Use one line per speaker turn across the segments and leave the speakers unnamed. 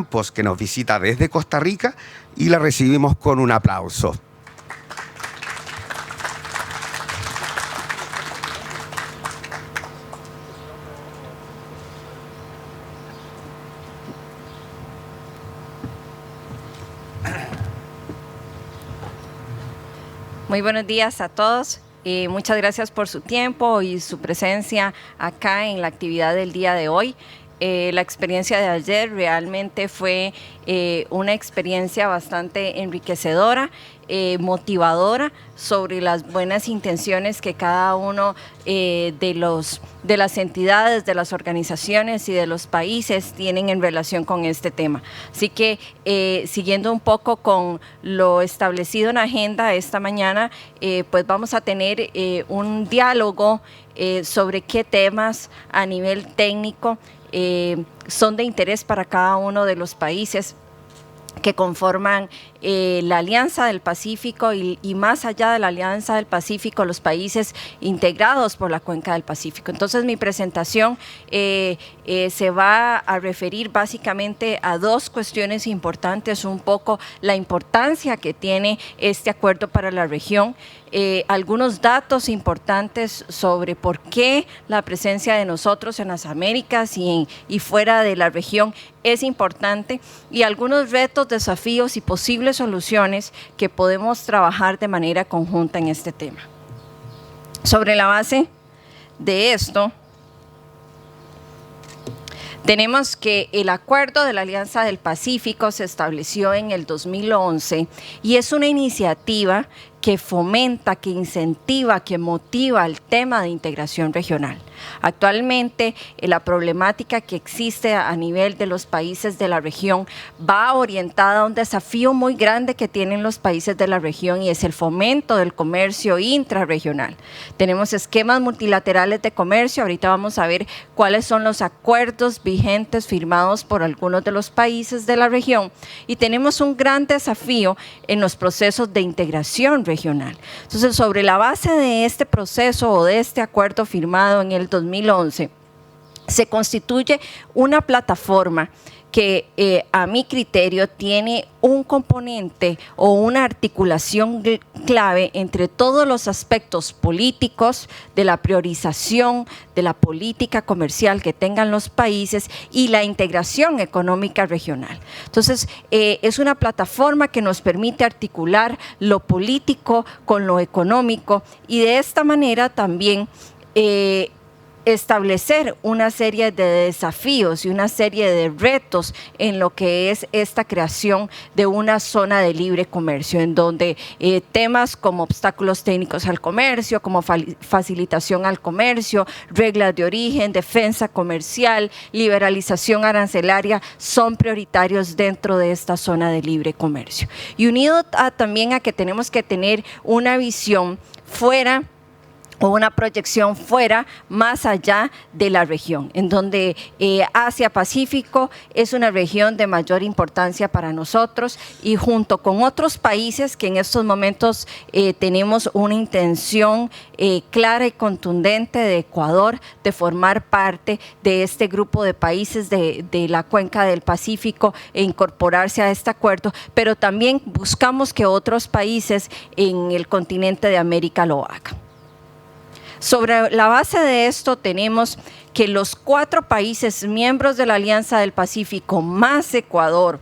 Campos, que nos visita desde Costa Rica, y la recibimos con un aplauso.
Muy buenos días a todos. Muchas gracias por su tiempo y su presencia acá en la actividad del día de hoy. La experiencia de ayer realmente fue una experiencia bastante enriquecedora, motivadora sobre las buenas intenciones que cada uno de las entidades, de las organizaciones y de los países tienen en relación con este tema. Así que siguiendo un poco con lo establecido en la agenda esta mañana, pues vamos a tener un diálogo sobre qué temas a nivel técnico son de interés para cada uno de los países que conforman la Alianza del Pacífico y más allá de la Alianza del Pacífico, los países integrados por la Cuenca del Pacífico. Entonces mi presentación se va a referir básicamente a dos cuestiones importantes, un poco la importancia que tiene este acuerdo para la región, algunos datos importantes sobre por qué la presencia de nosotros en las Américas y fuera de la región es importante, y algunos retos, desafíos y posibles soluciones que podemos trabajar de manera conjunta en este tema. Sobre la base de esto, tenemos que el acuerdo de la Alianza del Pacífico se estableció en el 2011 y es una iniciativa que fomenta, que incentiva, que motiva el tema de integración regional. Actualmente, la problemática que existe a nivel de los países de la región va orientada a un desafío muy grande que tienen los países de la región, y es el fomento del comercio intrarregional. Tenemos esquemas multilaterales de comercio, ahorita vamos a ver cuáles son los acuerdos vigentes firmados por algunos de los países de la región, y tenemos un gran desafío en los procesos de integración regional. Entonces, sobre la base de este proceso o de este acuerdo firmado en el 2011, se constituye una plataforma que a mi criterio tiene un componente o una articulación clave entre todos los aspectos políticos de la priorización de la política comercial que tengan los países y la integración económica regional. Entonces, es una plataforma que nos permite articular lo político con lo económico, y de esta manera también establecer una serie de desafíos y una serie de retos en lo que es esta creación de una zona de libre comercio, en donde temas como obstáculos técnicos al comercio, como facilitación al comercio, reglas de origen, defensa comercial, liberalización arancelaria, son prioritarios dentro de esta zona de libre comercio. Y unido también a que tenemos que tener una visión fuera, o una proyección fuera, más allá de la región, en donde Asia-Pacífico es una región de mayor importancia para nosotros, y junto con otros países que en estos momentos tenemos una intención clara y contundente de Ecuador de formar parte de este grupo de países de la Cuenca del Pacífico e incorporarse a este acuerdo, pero también buscamos que otros países en el continente de América lo hagan. Sobre la base de esto, tenemos que los 4 países miembros de la Alianza del Pacífico más Ecuador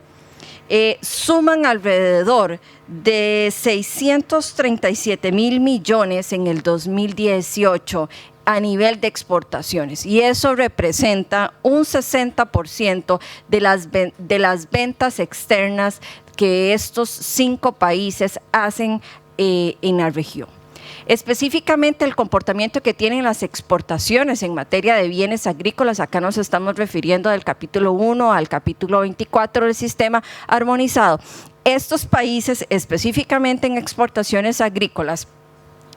suman alrededor de 637.000 millones en el 2018 a nivel de exportaciones, y eso representa un 60% de las ventas externas que estos 5 países hacen en la región. Específicamente el comportamiento que tienen las exportaciones en materia de bienes agrícolas, acá nos estamos refiriendo del capítulo 1 al capítulo 24 del sistema armonizado. Estos países, específicamente en exportaciones agrícolas,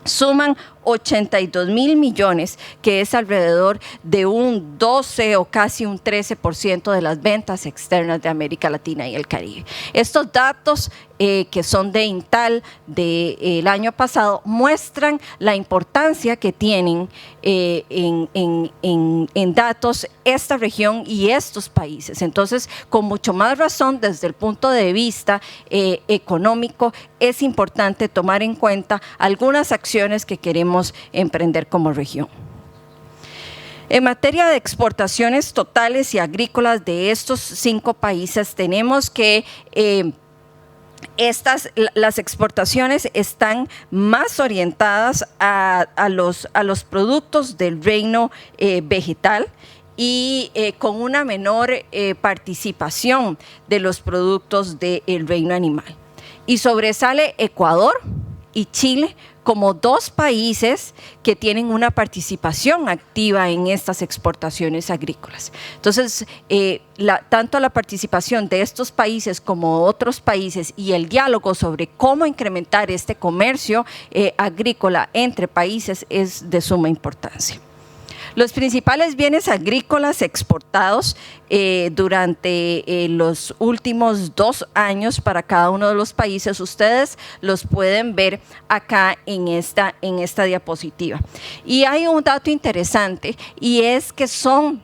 suman 82.000 millones, que es alrededor de un 12 o casi un 13% de las ventas externas de América Latina y el Caribe. Estos datos que son de Intal del año pasado muestran la importancia que tienen en datos esta región y estos países. Entonces, con mucho más razón, desde el punto de vista económico, es importante tomar en cuenta algunas acciones que queremos emprender como región. En materia de exportaciones totales y agrícolas de estos 5 países, tenemos que las exportaciones están más orientadas a los productos del reino vegetal y con una menor participación de los productos del reino animal. Y sobresale Ecuador y Chile como 2 países que tienen una participación activa en estas exportaciones agrícolas. Entonces, tanto la participación de estos países como otros países y el diálogo sobre cómo incrementar este comercio agrícola entre países es de suma importancia. Los principales bienes agrícolas exportados durante los últimos 2 años para cada uno de los países, ustedes los pueden ver acá en esta diapositiva. Y hay un dato interesante y es que son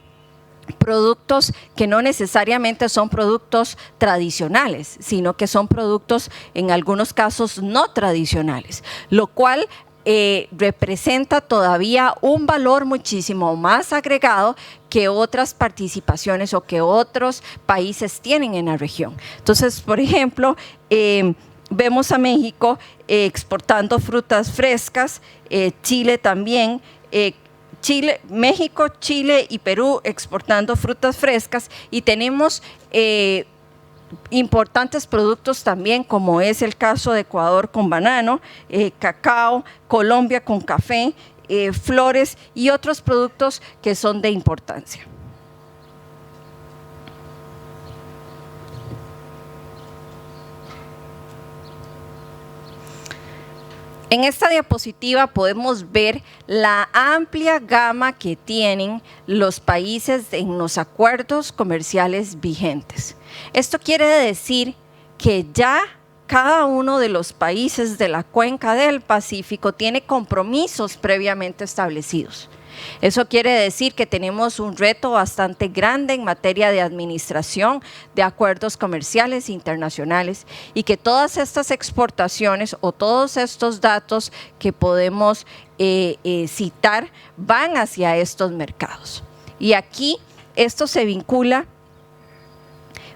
productos que no necesariamente son productos tradicionales, sino que son productos en algunos casos no tradicionales, lo cual representa todavía un valor muchísimo más agregado que otras participaciones o que otros países tienen en la región. Entonces, por ejemplo, vemos a México exportando frutas frescas, Chile también, México, Chile y Perú exportando frutas frescas, y tenemos importantes productos también, como es el caso de Ecuador con banano, cacao, Colombia con café, flores y otros productos que son de importancia. En esta diapositiva podemos ver la amplia gama que tienen los países en los acuerdos comerciales vigentes. Esto quiere decir que ya cada uno de los países de la cuenca del Pacífico tiene compromisos previamente establecidos. Eso quiere decir que tenemos un reto bastante grande en materia de administración de acuerdos comerciales internacionales y que todas estas exportaciones o todos estos datos que podemos citar van hacia estos mercados. Y aquí esto se vincula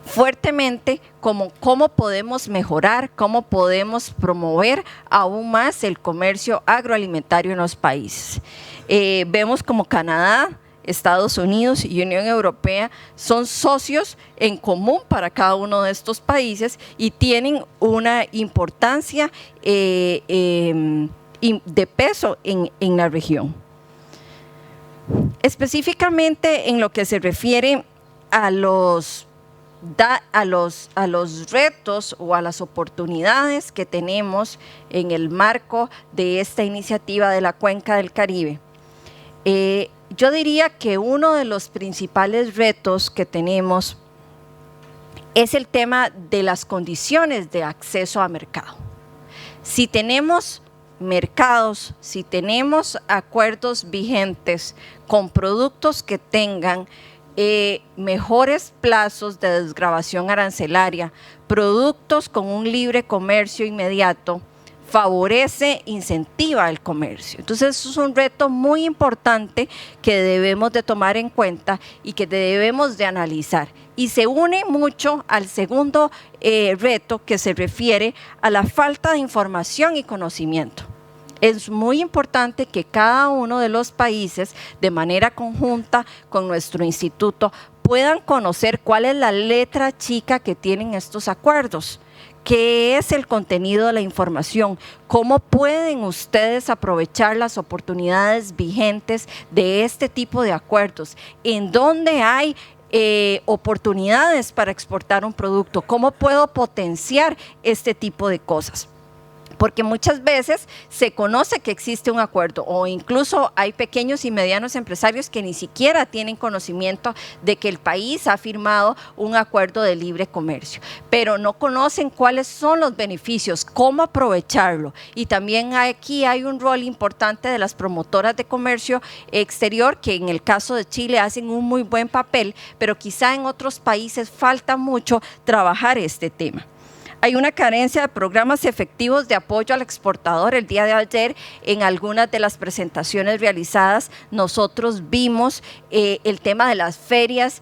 fuertemente como cómo podemos mejorar, cómo podemos promover aún más el comercio agroalimentario en los países. Vemos como Canadá, Estados Unidos y Unión Europea son socios en común para cada uno de estos países y tienen una importancia de peso en la región. Específicamente en lo que se refiere a los retos o a las oportunidades que tenemos en el marco de esta iniciativa de la Cuenca del Caribe, yo diría que uno de los principales retos que tenemos es el tema de las condiciones de acceso a mercado. Si tenemos mercados, si tenemos acuerdos vigentes con productos que tengan mejores plazos de desgravación arancelaria, productos con un libre comercio inmediato, favorece, incentiva el comercio. Entonces, eso es un reto muy importante que debemos de tomar en cuenta y que debemos de analizar. Y se une mucho al segundo reto que se refiere a la falta de información y conocimiento. Es muy importante que cada uno de los países, de manera conjunta con nuestro instituto, puedan conocer cuál es la letra chica que tienen estos acuerdos, qué es el contenido de la información, cómo pueden ustedes aprovechar las oportunidades vigentes de este tipo de acuerdos, en dónde hay oportunidades para exportar un producto, cómo puedo potenciar este tipo de cosas. porque muchas veces se conoce que existe un acuerdo o incluso hay pequeños y medianos empresarios que ni siquiera tienen conocimiento de que el país ha firmado un acuerdo de libre comercio, pero no conocen cuáles son los beneficios, cómo aprovecharlo. Y también aquí hay un rol importante de las promotoras de comercio exterior, que en el caso de Chile hacen un muy buen papel, pero quizá en otros países falta mucho trabajar este tema. Hay una carencia de programas efectivos de apoyo al exportador. El día de ayer, en algunas de las presentaciones realizadas, nosotros vimos el tema de las ferias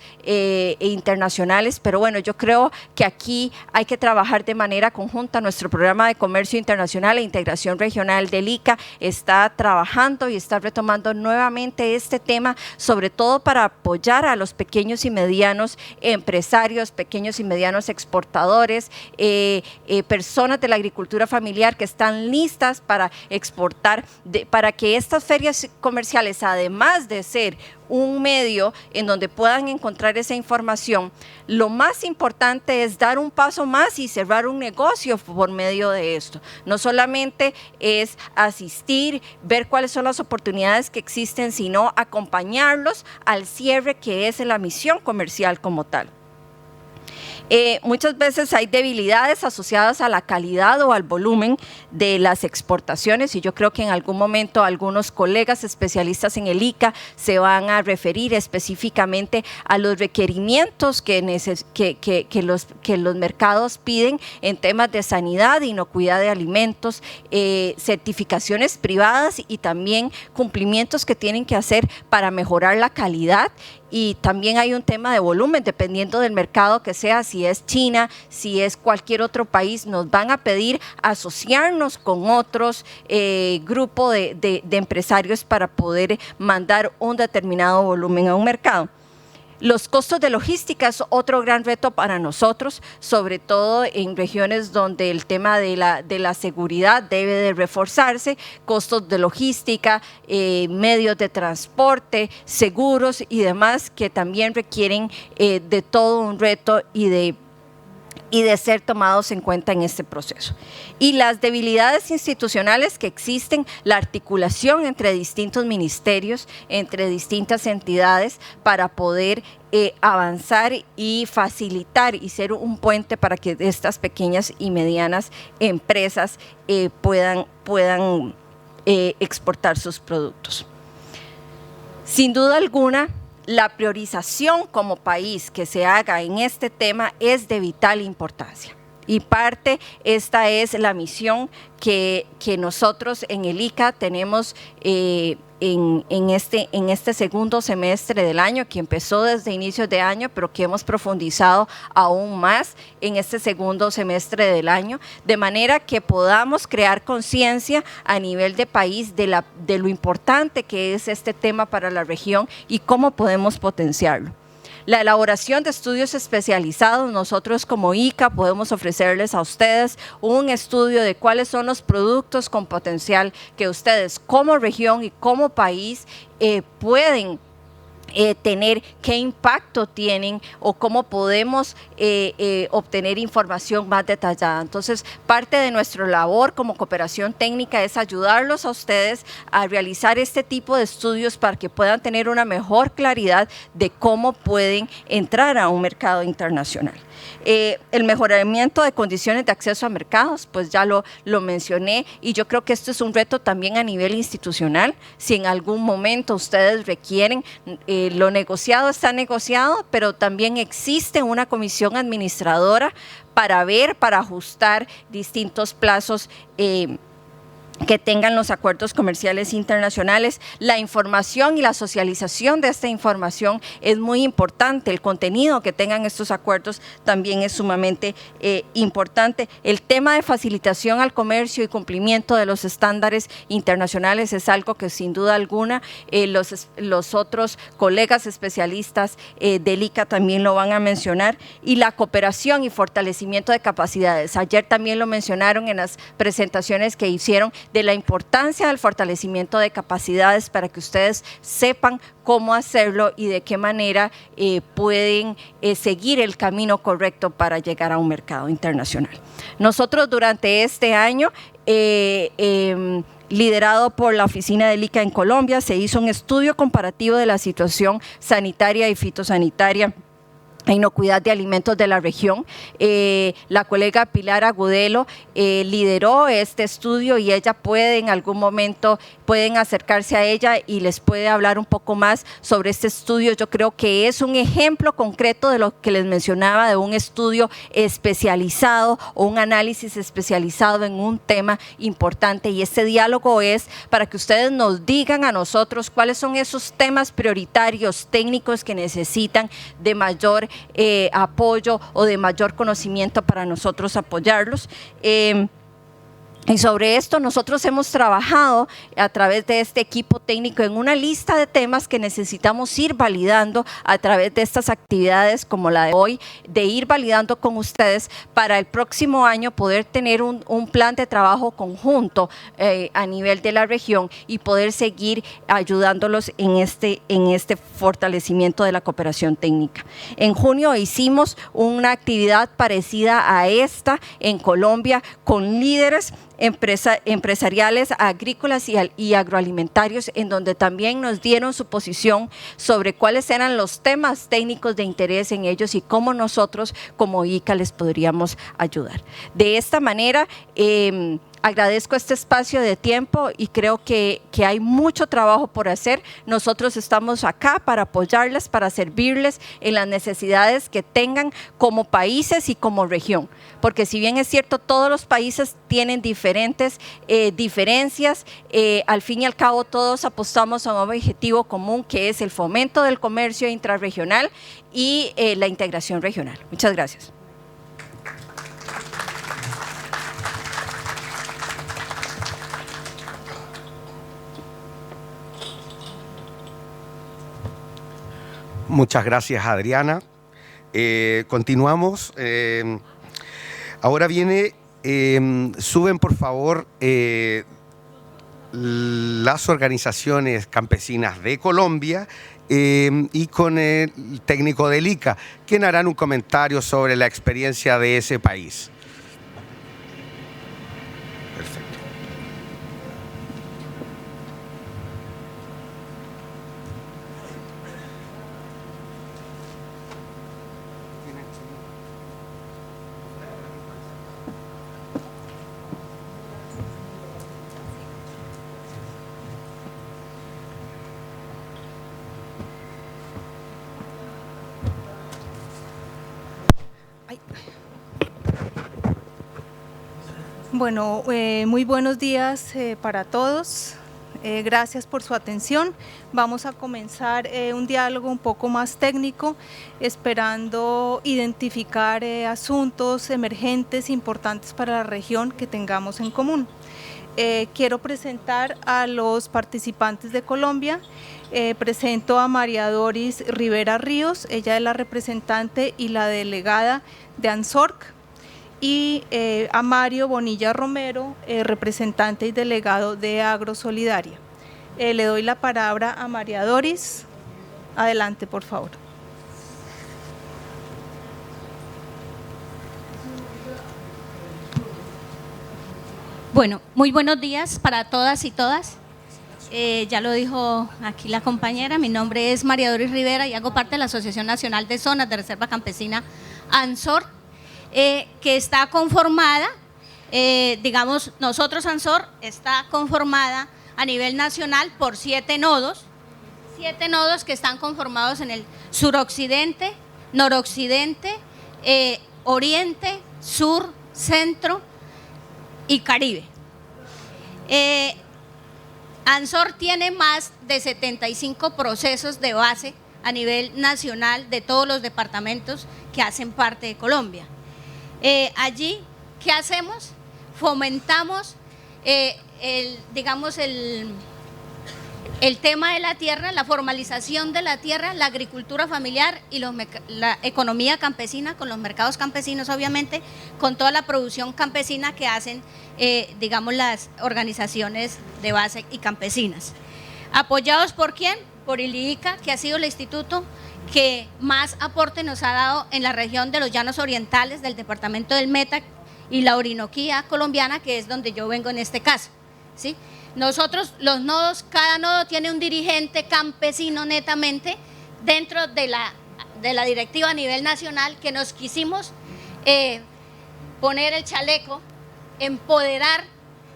internacionales, pero bueno, yo creo que aquí hay que trabajar de manera conjunta. Nuestro programa de comercio internacional e integración regional del ICA está trabajando y está retomando nuevamente este tema, sobre todo para apoyar a los pequeños y medianos empresarios, pequeños y medianos exportadores, personas de la agricultura familiar que están listas para exportar, para que estas ferias comerciales, además de ser un medio en donde puedan encontrar esa información, lo más importante es dar un paso más y cerrar un negocio por medio de esto. No solamente es asistir, ver cuáles son las oportunidades que existen, sino acompañarlos al cierre, que es la misión comercial como tal. Muchas veces hay debilidades asociadas a la calidad o al volumen de las exportaciones, y yo creo que en algún momento algunos colegas especialistas en el ICA se van a referir específicamente a los requerimientos que los mercados piden en temas de sanidad, inocuidad de alimentos, certificaciones privadas y también cumplimientos que tienen que hacer para mejorar la calidad. Y también hay un tema de volumen, dependiendo del mercado que sea, si es China, si es cualquier otro país, nos van a pedir asociarnos con otros grupos de empresarios para poder mandar un determinado volumen a un mercado. Los costos de logística es otro gran reto para nosotros, sobre todo en regiones donde el tema de la seguridad debe de reforzarse, costos de logística, medios de transporte, seguros y demás, que también requieren de todo un reto y de ser tomados en cuenta en este proceso. Y las debilidades institucionales que existen, la articulación entre distintos ministerios, entre distintas entidades para poder avanzar y facilitar y ser un puente para que estas pequeñas y medianas empresas puedan exportar sus productos. Sin duda alguna, la priorización como país que se haga en este tema es de vital importancia. Y esta es la misión que nosotros en el ICA tenemos en este segundo semestre del año, que empezó desde inicios de año, pero que hemos profundizado aún más en este segundo semestre del año, de manera que podamos crear conciencia a nivel de país de lo importante que es este tema para la región y cómo podemos potenciarlo. La elaboración de estudios especializados, nosotros como ICA podemos ofrecerles a ustedes un estudio de cuáles son los productos con potencial que ustedes como región y como país pueden tener, qué impacto tienen o cómo podemos obtener información más detallada. Entonces, parte de nuestra labor como cooperación técnica es ayudarlos a ustedes a realizar este tipo de estudios para que puedan tener una mejor claridad de cómo pueden entrar a un mercado internacional. El mejoramiento de condiciones de acceso a mercados, pues ya lo mencioné, y yo creo que esto es un reto también a nivel institucional. Si en algún momento ustedes requieren, lo negociado está negociado, pero también existe una comisión administradora para ajustar distintos plazos que tengan los acuerdos comerciales internacionales. La información y la socialización de esta información es muy importante. El contenido que tengan estos acuerdos también es sumamente importante. El tema de facilitación al comercio y cumplimiento de los estándares internacionales es algo que sin duda alguna los otros colegas especialistas del ICA también lo van a mencionar. Y la cooperación y fortalecimiento de capacidades. Ayer también lo mencionaron en las presentaciones que hicieron. de la importancia del fortalecimiento de capacidades para que ustedes sepan cómo hacerlo y de qué manera pueden seguir el camino correcto para llegar a un mercado internacional. Nosotros durante este año, liderado por la oficina del ICA en Colombia, se hizo un estudio comparativo de la situación sanitaria y fitosanitaria e inocuidad de alimentos de la región. La colega Pilar Agudelo lideró este estudio y ella puede en algún momento, pueden acercarse a ella y les puede hablar un poco más sobre este estudio. Yo creo que es un ejemplo concreto de lo que les mencionaba, de un estudio especializado o un análisis especializado en un tema importante, y este diálogo es para que ustedes nos digan a nosotros cuáles son esos temas prioritarios técnicos que necesitan de mayor apoyo o de mayor conocimiento para nosotros apoyarlos. Y sobre esto nosotros hemos trabajado a través de este equipo técnico en una lista de temas que necesitamos ir validando a través de estas actividades como la de hoy, de ir validando con ustedes para el próximo año poder tener un plan de trabajo conjunto a nivel de la región y poder seguir ayudándolos en este fortalecimiento de la cooperación técnica. En junio hicimos una actividad parecida a esta en Colombia con líderes empresariales, agrícolas y agroalimentarios, en donde también nos dieron su posición sobre cuáles eran los temas técnicos de interés en ellos y cómo nosotros como ICA les podríamos ayudar. De esta manera, agradezco este espacio de tiempo y creo que hay mucho trabajo por hacer. Nosotros estamos acá para apoyarles, para servirles en las necesidades que tengan como países y como región, porque si bien es cierto, todos los países tienen diferentes diferencias, al fin y al cabo todos apostamos a un objetivo común, que es el fomento del comercio intrarregional y la integración regional. Muchas gracias.
Muchas gracias, Adriana. Continuamos. Ahora viene, suben por favor las organizaciones campesinas de Colombia y con el técnico del ICA, quien harán un comentario sobre la experiencia de ese país. Perfecto.
Bueno, muy buenos días para todos. Gracias por su atención. Vamos a comenzar un diálogo un poco más técnico, esperando identificar asuntos emergentes importantes para la región que tengamos en común. Quiero presentar a los participantes de Colombia. Presento a María Doris Rivera Ríos, ella es la representante y la delegada de ANSORC, y a Mario Bonilla Romero, representante y delegado de Agrosolidaria. Le doy la palabra a María Doris. Adelante, por favor.
Bueno, muy buenos días para todas y todas. Ya lo dijo aquí la compañera, mi nombre es María Doris Rivera y hago parte de la Asociación Nacional de Zonas de Reserva Campesina ANSOR, que está conformada, digamos, nosotros ANSOR está conformada a nivel nacional por 7 nodos que están conformados en el suroccidente, noroccidente, oriente, sur, centro y Caribe. ANSOR tiene más de 75 procesos de base a nivel nacional de todos los departamentos que hacen parte de Colombia. Allí, ¿qué hacemos? Fomentamos, el tema de la tierra, la formalización de la tierra, la agricultura familiar y la economía campesina con los mercados campesinos, obviamente, con toda la producción campesina que hacen, digamos, las organizaciones de base y campesinas. ¿Apoyados por quién? Por el IICA, que ha sido el instituto que más aporte nos ha dado en la región de los Llanos Orientales, del departamento del Meta y la Orinoquía colombiana, que es donde yo vengo en este caso, ¿sí? Nosotros, los nodos, cada nodo tiene un dirigente campesino netamente dentro de la directiva a nivel nacional, que nos quisimos poner el chaleco, empoderar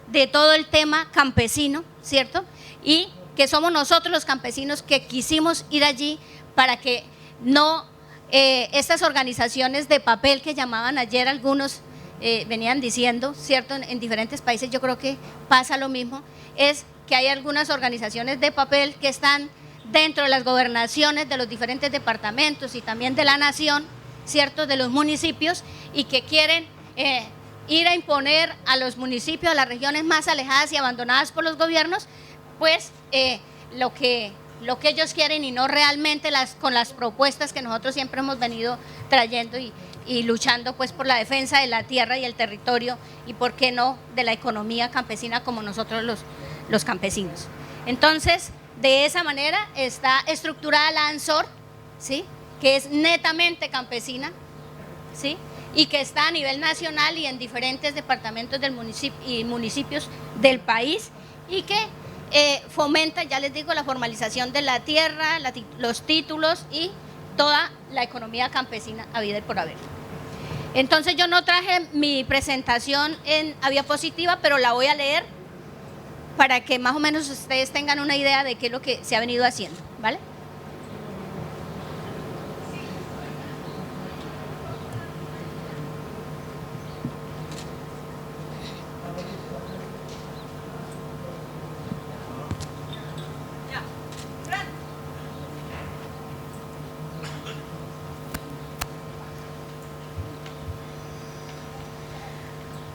de todo el tema campesino, ¿cierto? Y que somos nosotros los campesinos que quisimos ir allí para que no estas organizaciones de papel que llamaban ayer algunos venían diciendo, ¿cierto? En diferentes países yo creo que pasa lo mismo, es que hay algunas organizaciones de papel que están dentro de las gobernaciones de los diferentes departamentos y también de la nación, ¿cierto? De los municipios, y que quieren ir a imponer a los municipios, a las regiones más alejadas y abandonadas por los gobiernos, pues lo que ellos quieren, y no realmente con las propuestas que nosotros siempre hemos venido trayendo y luchando pues por la defensa de la tierra y el territorio, y por qué no de la economía campesina como nosotros los campesinos. Entonces, de esa manera está estructurada la ANSOR, ¿sí? Que es netamente campesina, ¿sí? Y que está a nivel nacional y en diferentes departamentos del municipio y municipios del país, y que fomenta, ya les digo, la formalización de la tierra, los títulos y toda la economía campesina habida y por haber. Entonces yo no traje mi presentación en diapositiva, pero la voy a leer para que más o menos ustedes tengan una idea de qué es lo que se ha venido haciendo, ¿vale?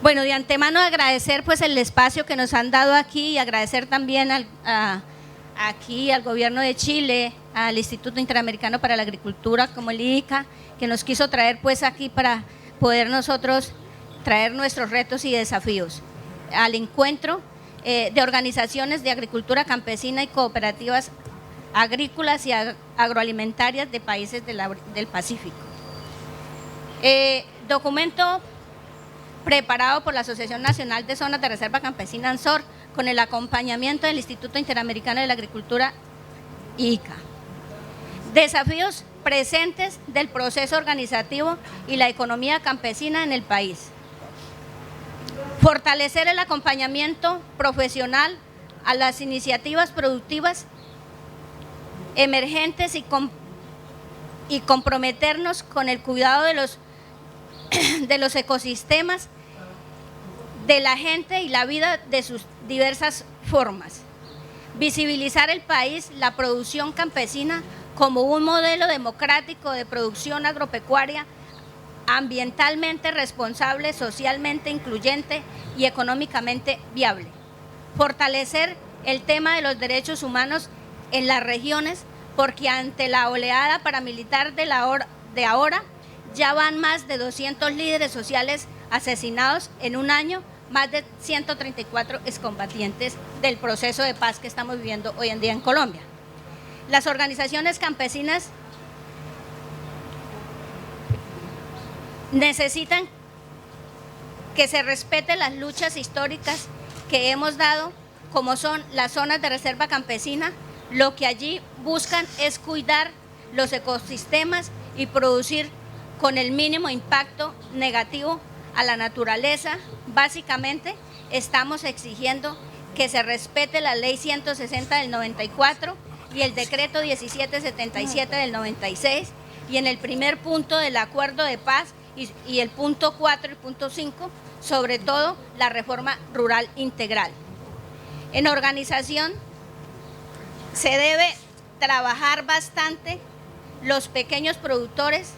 Bueno, de antemano agradecer pues el espacio que nos han dado aquí, y agradecer también aquí al gobierno de Chile, al Instituto Interamericano para la Agricultura como el IICA, que nos quiso traer pues aquí para poder nosotros traer nuestros retos y desafíos al encuentro de organizaciones de agricultura campesina y cooperativas agrícolas y agroalimentarias de países del Pacífico. Documento preparado por la Asociación Nacional de Zonas de Reserva Campesina ANSOR, con el acompañamiento del Instituto Interamericano de la Agricultura IICA. Desafíos presentes del proceso organizativo y la economía campesina en el país. Fortalecer el acompañamiento profesional a las iniciativas productivas emergentes y comprometernos con el cuidado de los ecosistemas, de la gente y la vida de sus diversas formas. Visibilizar el país, la producción campesina como un modelo democrático de producción agropecuaria ambientalmente responsable, socialmente incluyente y económicamente viable. Fortalecer el tema de los derechos humanos en las regiones, porque ante la oleada paramilitar de ahora ya van más de 200 líderes sociales asesinados en un año, más de 134 excombatientes del proceso de paz que estamos viviendo hoy en día en Colombia. Las organizaciones campesinas necesitan que se respeten las luchas históricas que hemos dado, como son las zonas de reserva campesina. Lo que allí buscan es cuidar los ecosistemas y producir con el mínimo impacto negativo a la naturaleza. Básicamente estamos exigiendo que se respete la ley 160 del 94 y el decreto 1777 del 96, y en el primer punto del acuerdo de paz y el punto 4 y punto 5, sobre todo la reforma rural integral. En organización se debe trabajar bastante los pequeños productores,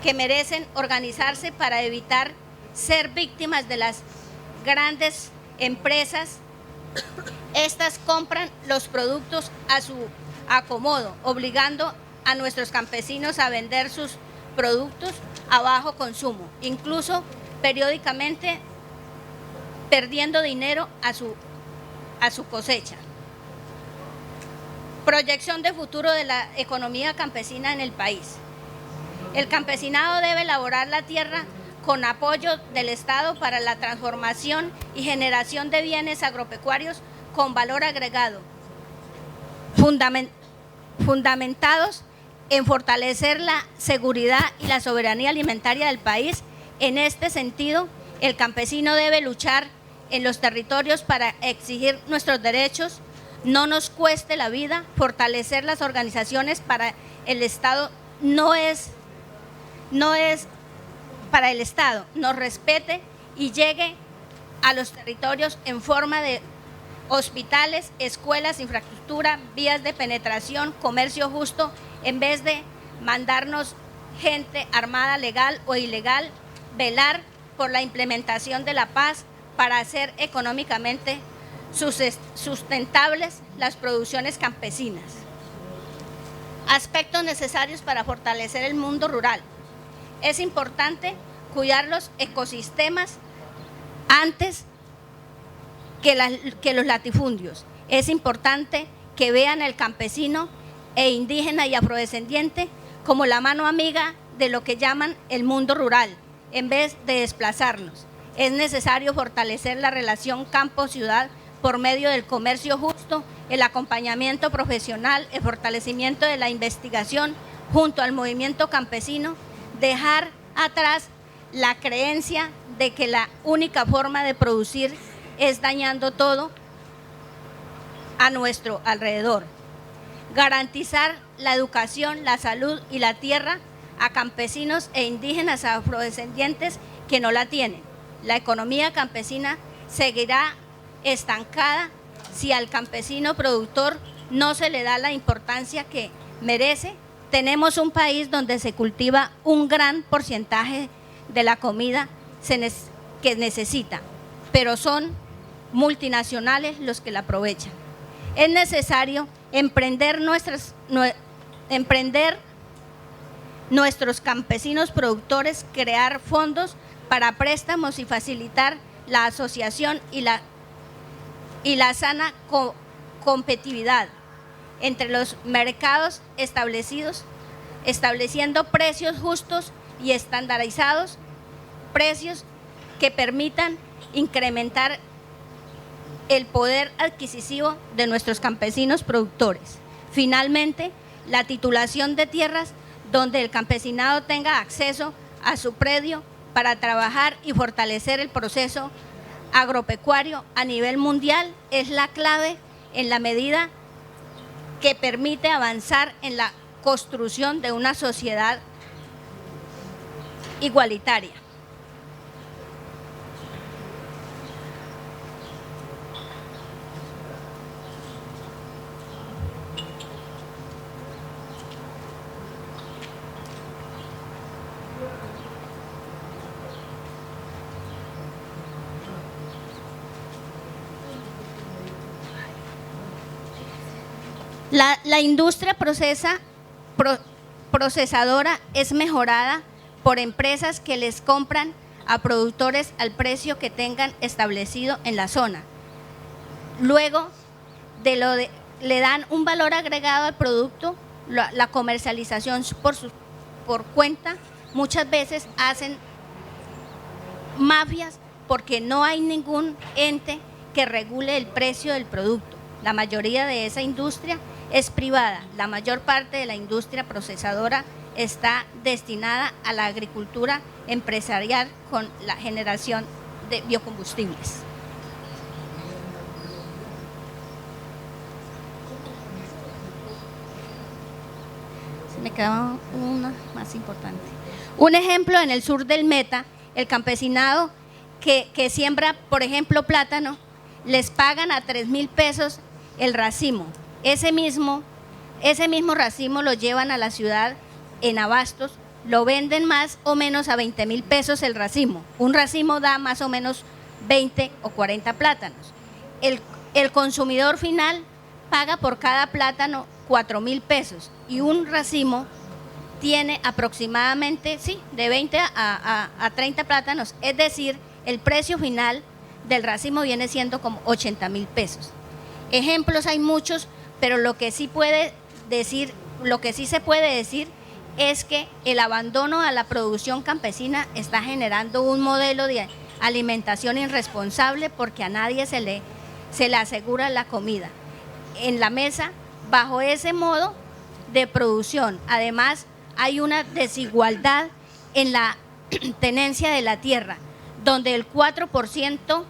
que merecen organizarse para evitar ser víctimas de las grandes empresas Estas compran los productos a su acomodo, obligando a nuestros campesinos a vender sus productos a bajo consumo, incluso periódicamente perdiendo dinero a su cosecha. Proyección de futuro de la economía campesina en el país. El campesinado debe elaborar la tierra con apoyo del Estado para la transformación y generación de bienes agropecuarios con valor agregado, fundamentados en fortalecer la seguridad y la soberanía alimentaria del país. En este sentido, el campesino debe luchar en los territorios para exigir nuestros derechos, no nos cueste la vida. Fortalecer las organizaciones para el Estado no es para el Estado, nos respete y llegue a los territorios en forma de hospitales, escuelas, infraestructura, vías de penetración, comercio justo, en vez de mandarnos gente armada legal o ilegal. Velar por la implementación de la paz para hacer económicamente sustentables las producciones campesinas. Aspectos necesarios para fortalecer el mundo rural. Es importante cuidar los ecosistemas antes que los latifundios. Es importante que vean al campesino e indígena y afrodescendiente como la mano amiga de lo que llaman el mundo rural, en vez de desplazarnos. Es necesario fortalecer la relación campo-ciudad por medio del comercio justo, el acompañamiento profesional, el fortalecimiento de la investigación junto al movimiento campesino, dejar atrás la creencia de que la única forma de producir es dañando todo a nuestro alrededor. Garantizar la educación, la salud y la tierra a campesinos e indígenas afrodescendientes que no la tienen. La economía campesina seguirá estancada si al campesino productor no se le da la importancia que merece. Tenemos un país donde se cultiva un gran porcentaje de la comida que necesita, pero son multinacionales los que la aprovechan. Es necesario emprender nuestros campesinos productores, crear fondos para préstamos y facilitar la asociación y la sana competitividad entre los mercados establecidos, estableciendo precios justos y estandarizados, precios que permitan incrementar el poder adquisitivo de nuestros campesinos productores. Finalmente, la titulación de tierras donde el campesinado tenga acceso a su predio para trabajar y fortalecer el proceso agropecuario a nivel mundial es la clave en la medida que permite avanzar en la construcción de una sociedad igualitaria. La industria procesadora es mejorada por empresas que les compran a productores al precio que tengan establecido en la zona. Luego le dan un valor agregado al producto, la comercialización por cuenta. Muchas veces hacen mafias porque no hay ningún ente que regule el precio del producto. La mayoría de esa industria es privada. La mayor parte de la industria procesadora está destinada a la agricultura empresarial con la generación de biocombustibles. Se me quedaba una más importante. Un ejemplo, en el sur del Meta, el campesinado que siembra, por ejemplo, plátano, les pagan a 3,000 pesos el racimo. Ese mismo racimo lo llevan a la ciudad en abastos, lo venden más o menos a 20,000 pesos el racimo. Un racimo da más o menos 20 o 40 plátanos. el consumidor final paga por cada plátano 4.000 pesos y un racimo tiene aproximadamente, sí, de 20 a 30 plátanos, es decir, el precio final del racimo viene siendo como 80.000 pesos. Ejemplos hay muchos, pero lo que sí se puede decir es que el abandono a la producción campesina está generando un modelo de alimentación irresponsable porque a nadie se le asegura la comida en la mesa bajo ese modo de producción. Además, hay una desigualdad en la tenencia de la tierra, donde el 4%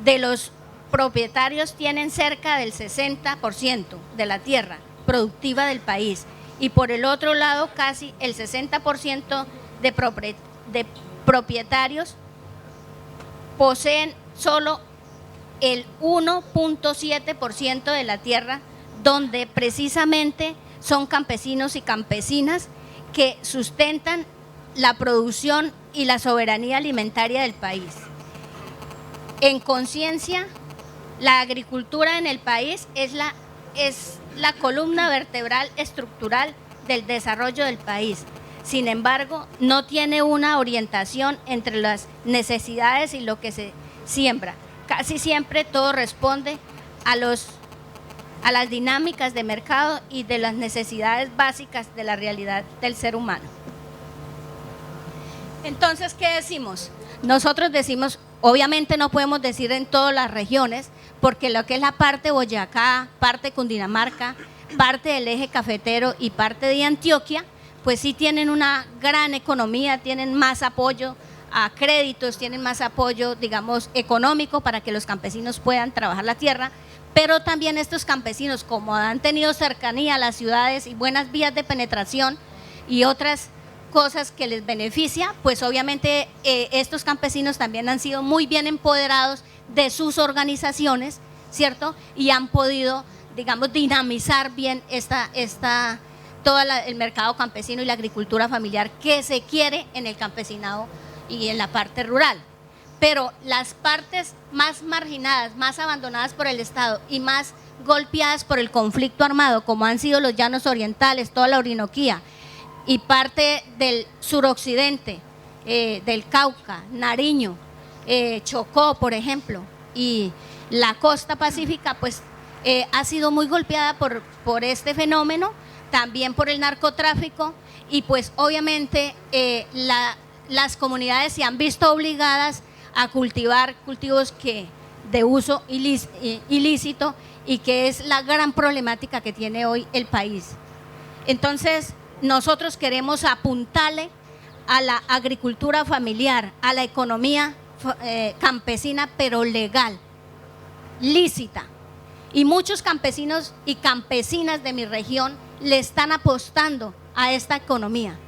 de los propietarios tienen cerca del 60% de la tierra productiva del país y por el otro lado casi el 60% de propietarios poseen solo el 1.7% de la tierra, donde precisamente son campesinos y campesinas que sustentan la producción y la soberanía alimentaria del país. En conciencia, la agricultura en el país es la columna vertebral estructural del desarrollo del país. Sin embargo, no tiene una orientación entre las necesidades y lo que se siembra. Casi siempre todo responde a las dinámicas de mercado y de las necesidades básicas de la realidad del ser humano. Entonces, ¿qué decimos? Nosotros decimos, obviamente no podemos decir en todas las regiones, porque lo que es la parte Boyacá, parte Cundinamarca, parte del eje cafetero y parte de Antioquia, pues sí tienen una gran economía, tienen más apoyo a créditos, tienen más apoyo, digamos, económico para que los campesinos puedan trabajar la tierra, pero también estos campesinos, como han tenido cercanía a las ciudades y buenas vías de penetración y otras cosas que les beneficia, pues obviamente estos campesinos también han sido muy bien empoderados de sus organizaciones, ¿cierto? Y han podido, digamos, dinamizar bien todo el mercado campesino y la agricultura familiar que se quiere en el campesinado y en la parte rural. Pero las partes más marginadas, más abandonadas por el Estado y más golpeadas por el conflicto armado, como han sido los llanos orientales, toda la Orinoquía y parte del suroccidente, del Cauca, Nariño, Chocó, por ejemplo, y la costa pacífica, pues ha sido muy golpeada por este fenómeno, también por el narcotráfico y pues obviamente las comunidades se han visto obligadas a cultivar cultivos de uso ilícito y que es la gran problemática que tiene hoy el país. Entonces, nosotros queremos apuntarle a la agricultura familiar, a la economía campesina, pero legal, lícita. Y muchos campesinos y campesinas de mi región le están apostando a esta economía,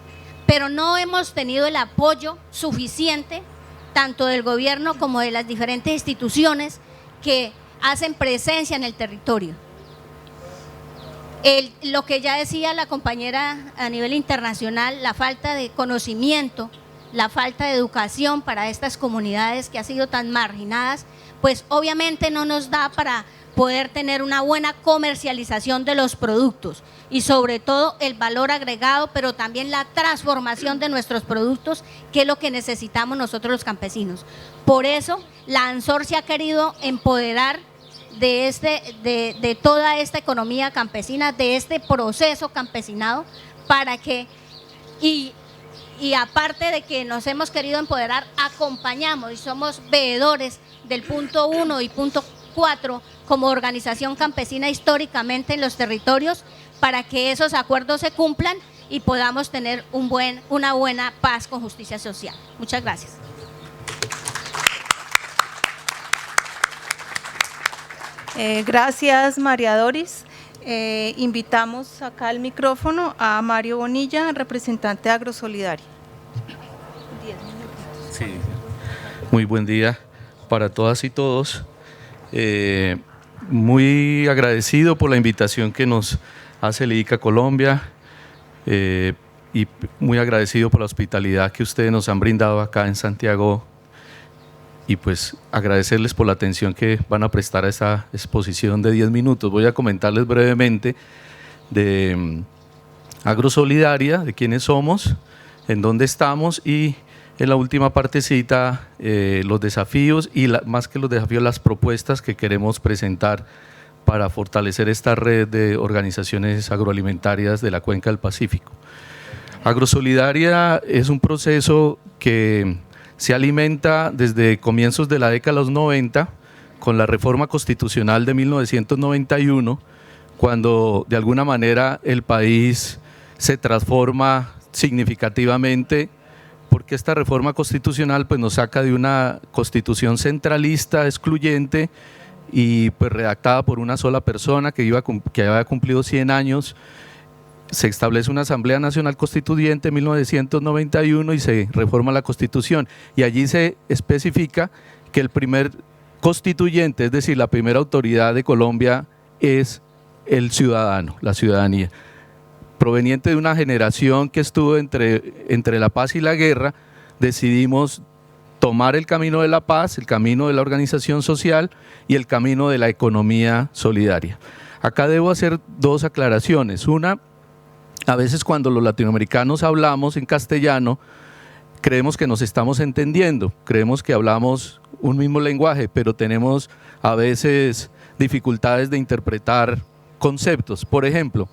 pero no hemos tenido el apoyo suficiente tanto del gobierno como de las diferentes instituciones que hacen presencia en el territorio. Lo que ya decía la compañera a nivel internacional, la falta de conocimiento, la falta de educación para estas comunidades que han sido tan marginadas, pues obviamente no nos da para poder tener una buena comercialización de los productos y sobre todo el valor agregado, pero también la transformación de nuestros productos, que es lo que necesitamos nosotros los campesinos. Por eso la ANSOR se ha querido empoderar de toda esta economía campesina, de este proceso campesinado, para que, y aparte de que nos hemos querido empoderar, acompañamos y somos veedores del punto 1 y punto 4 como organización campesina históricamente en los territorios, para que esos acuerdos se cumplan y podamos tener una buena paz con justicia social. Muchas gracias.
Gracias, María Doris. Invitamos acá al micrófono a Mario Bonilla, representante de Agrosolidaria.
Sí. Muy buen día para todas y todos. Muy agradecido por la invitación que nos hace el ICA Colombia y muy agradecido por la hospitalidad que ustedes nos han brindado acá en Santiago y pues agradecerles por la atención que van a prestar a esta exposición de 10 minutos. Voy a comentarles brevemente de Agrosolidaria, de quiénes somos, en dónde estamos y en la última partecita los desafíos y más que los desafíos, las propuestas que queremos presentar para fortalecer esta red de organizaciones agroalimentarias de la Cuenca del Pacífico. Agrosolidaria es un proceso que se alimenta desde comienzos de la década de los 90 con la reforma constitucional de 1991, cuando de alguna manera el país se transforma significativamente, porque esta reforma constitucional pues nos saca de una constitución centralista, excluyente y pues redactada por una sola persona que había cumplido 100 años. Se establece una Asamblea Nacional Constituyente en 1991 y se reforma la Constitución, y allí se especifica que el primer constituyente, es decir, la primera autoridad de Colombia, es el ciudadano, la ciudadanía. Proveniente de una generación que estuvo entre la paz y la guerra, decidimos tomar el camino de la paz, el camino de la organización social y el camino de la economía solidaria. Acá debo hacer dos aclaraciones. Una, a veces cuando los latinoamericanos hablamos en castellano, creemos que nos estamos entendiendo, creemos que hablamos un mismo lenguaje, pero tenemos a veces dificultades de interpretar conceptos. Por ejemplo,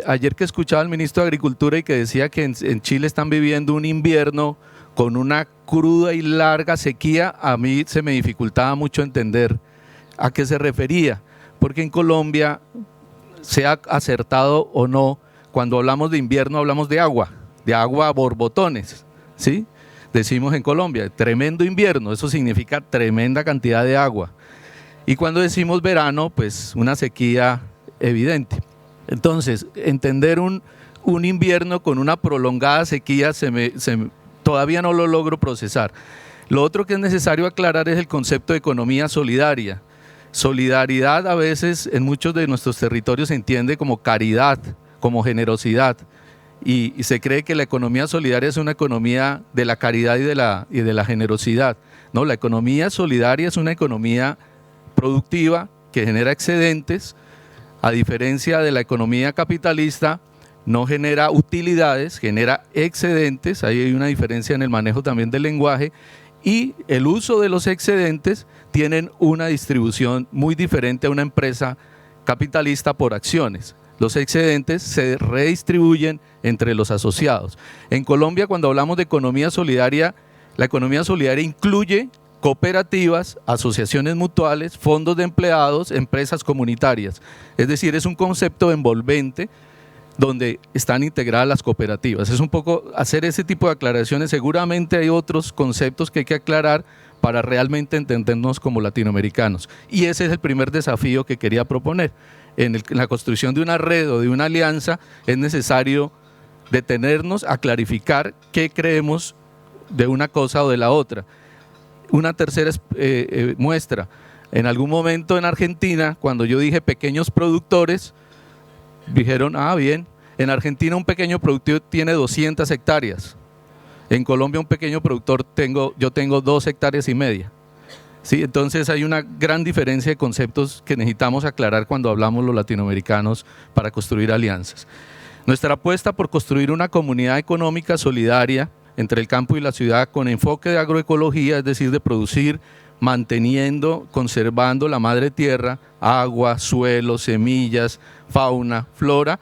ayer que escuchaba al ministro de Agricultura y que decía que en Chile están viviendo un invierno con una cruda y larga sequía, a mí se me dificultaba mucho entender a qué se refería, porque en Colombia, sea acertado o no, cuando hablamos de invierno hablamos de agua a borbotones, ¿sí? Decimos en Colombia, tremendo invierno, eso significa tremenda cantidad de agua. Y cuando decimos verano, pues una sequía evidente. Entonces, entender un invierno con una prolongada sequía todavía no lo logro procesar. Lo otro que es necesario aclarar es el concepto de economía solidaria. Solidaridad a veces en muchos de nuestros territorios se entiende como caridad, como generosidad, y se cree que la economía solidaria es una economía de la caridad y de la generosidad. No, la economía solidaria es una economía productiva que genera excedentes, a diferencia de la economía capitalista, no genera utilidades, genera excedentes. Ahí hay una diferencia en el manejo también del lenguaje, y el uso de los excedentes tienen una distribución muy diferente a una empresa capitalista por acciones. Los excedentes se redistribuyen entre los asociados. En Colombia, cuando hablamos de economía solidaria, la economía solidaria incluye cooperativas, asociaciones mutuales, fondos de empleados, empresas comunitarias. Es decir, es un concepto envolvente donde están integradas las cooperativas. Es un poco hacer ese tipo de aclaraciones. Seguramente hay otros conceptos que hay que aclarar para realmente entendernos como latinoamericanos. Y ese es el primer desafío que quería proponer. En la construcción de una red o de una alianza es necesario detenernos a clarificar qué creemos de una cosa o de la otra. Una tercera muestra, en algún momento en Argentina, cuando yo dije pequeños productores, dijeron, bien, en Argentina un pequeño productor tiene 200 hectáreas, en Colombia un pequeño productor yo tengo 2,5 hectáreas. ¿Sí? Entonces hay una gran diferencia de conceptos que necesitamos aclarar cuando hablamos los latinoamericanos para construir alianzas. Nuestra apuesta por construir una comunidad económica solidaria entre el campo y la ciudad con enfoque de agroecología, es decir, de producir manteniendo, conservando la madre tierra, agua, suelo, semillas, fauna, flora,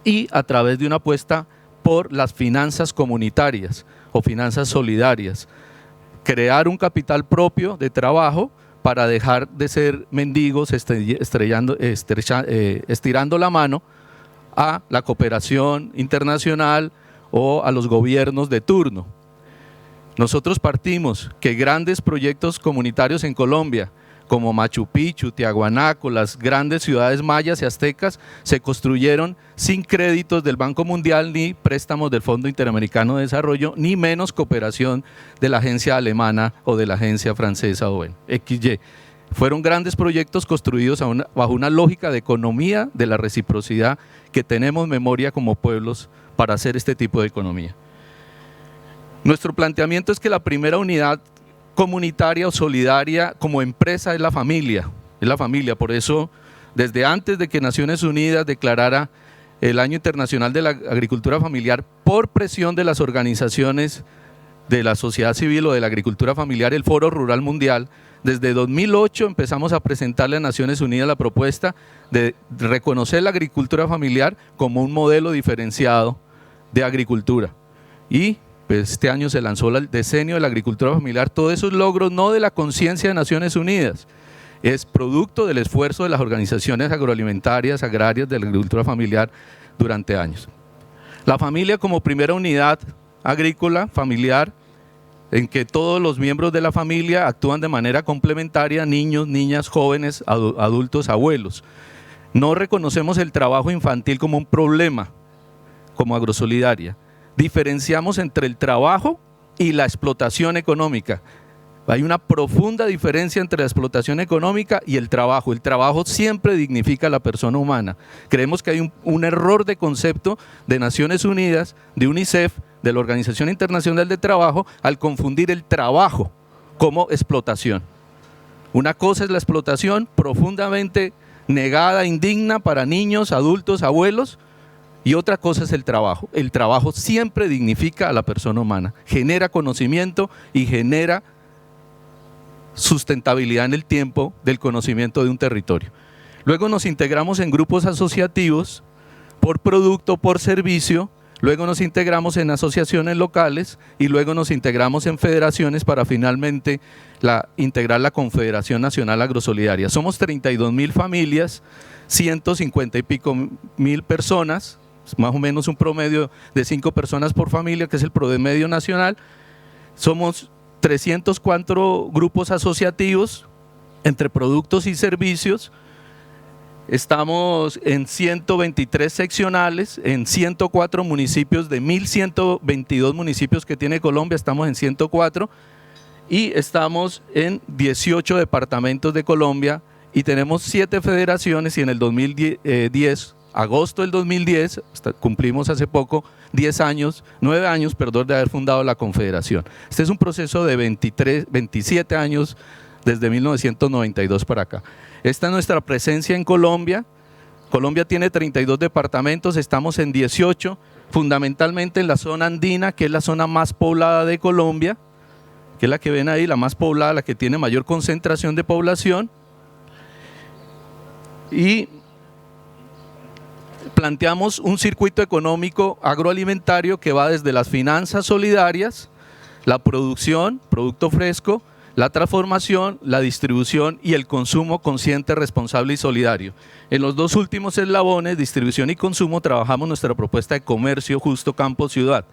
y a través de una apuesta por las finanzas comunitarias o finanzas solidarias. Crear un capital propio de trabajo para dejar de ser mendigos estirando la mano a la cooperación internacional o a los gobiernos de turno. Nosotros partimos que grandes proyectos comunitarios en Colombia, como Machu Picchu, Tiahuanaco, las grandes ciudades mayas y aztecas, se construyeron sin créditos del Banco Mundial, ni préstamos del Fondo Interamericano de Desarrollo, ni menos cooperación de la agencia alemana o de la agencia francesa o bueno, XY. Fueron grandes proyectos construidos bajo una lógica de economía de la reciprocidad que tenemos memoria como pueblos para hacer este tipo de economía. Nuestro planteamiento es que la primera unidad comunitaria o solidaria como empresa es la familia. Por eso, desde antes de que Naciones Unidas declarara el Año Internacional de la Agricultura Familiar, por presión de las organizaciones de la sociedad civil o de la agricultura familiar, el Foro Rural Mundial, desde 2008 empezamos a presentarle a Naciones Unidas la propuesta de reconocer la agricultura familiar como un modelo diferenciado de agricultura. Y pues, este año se lanzó el decenio de la agricultura familiar. Todos esos logros no de la conciencia de Naciones Unidas, es producto del esfuerzo de las organizaciones agroalimentarias, agrarias de la agricultura familiar durante años. La familia como primera unidad agrícola, familiar, en que todos los miembros de la familia actúan de manera complementaria, niños, niñas, jóvenes, adultos, abuelos. No reconocemos el trabajo infantil como un problema, como Agrosolidaria. Diferenciamos entre el trabajo y la explotación económica. Hay una profunda diferencia entre la explotación económica y el trabajo. El trabajo siempre dignifica a la persona humana. Creemos que hay un error de concepto de Naciones Unidas, de UNICEF, de la Organización Internacional del Trabajo, al confundir el trabajo como explotación. Una cosa es la explotación profundamente negada, indigna para niños, adultos, abuelos, y otra cosa es el trabajo. El trabajo siempre dignifica a la persona humana, genera conocimiento y genera sustentabilidad en el tiempo del conocimiento de un territorio. Luego nos integramos en grupos asociativos por producto, por servicio. Luego nos integramos en asociaciones locales y luego nos integramos en federaciones para finalmente integrar la Confederación Nacional Agrosolidaria. Somos 32.000 familias, 150 y pico mil personas, más o menos un promedio de 5 personas por familia, que es el promedio nacional. Somos 304 grupos asociativos entre productos y servicios. Estamos en 123 seccionales, en 104 municipios, de 1.122 municipios que tiene Colombia, estamos en 104 y estamos en 18 departamentos de Colombia y tenemos 7 federaciones y en el 2010, agosto del 2010, cumplimos hace poco 9 años, de haber fundado la Confederación. Este es un proceso de 27 años desde 1992 para acá. Esta es nuestra presencia en Colombia. Colombia tiene 32 departamentos, estamos en 18, fundamentalmente en la zona andina, que es la zona más poblada de Colombia, que es la que ven ahí, la más poblada, la que tiene mayor concentración de población. Y planteamos un circuito económico agroalimentario que va desde las finanzas solidarias, la producción, producto fresco, la transformación, la distribución y el consumo consciente, responsable y solidario. En los dos últimos eslabones, distribución y consumo, trabajamos nuestra propuesta de comercio justo campo-ciudad.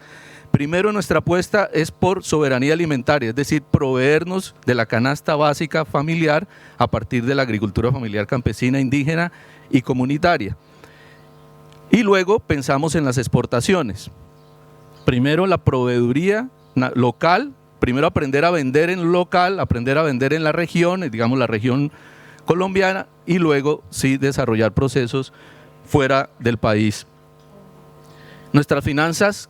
Primero, nuestra apuesta es por soberanía alimentaria, es decir, proveernos de la canasta básica familiar a partir de la agricultura familiar campesina, indígena y comunitaria. Y luego pensamos en las exportaciones. Primero, la proveeduría local. Primero aprender a vender en lo local, aprender a vender en la región, digamos la región colombiana, y luego sí desarrollar procesos fuera del país. Nuestras finanzas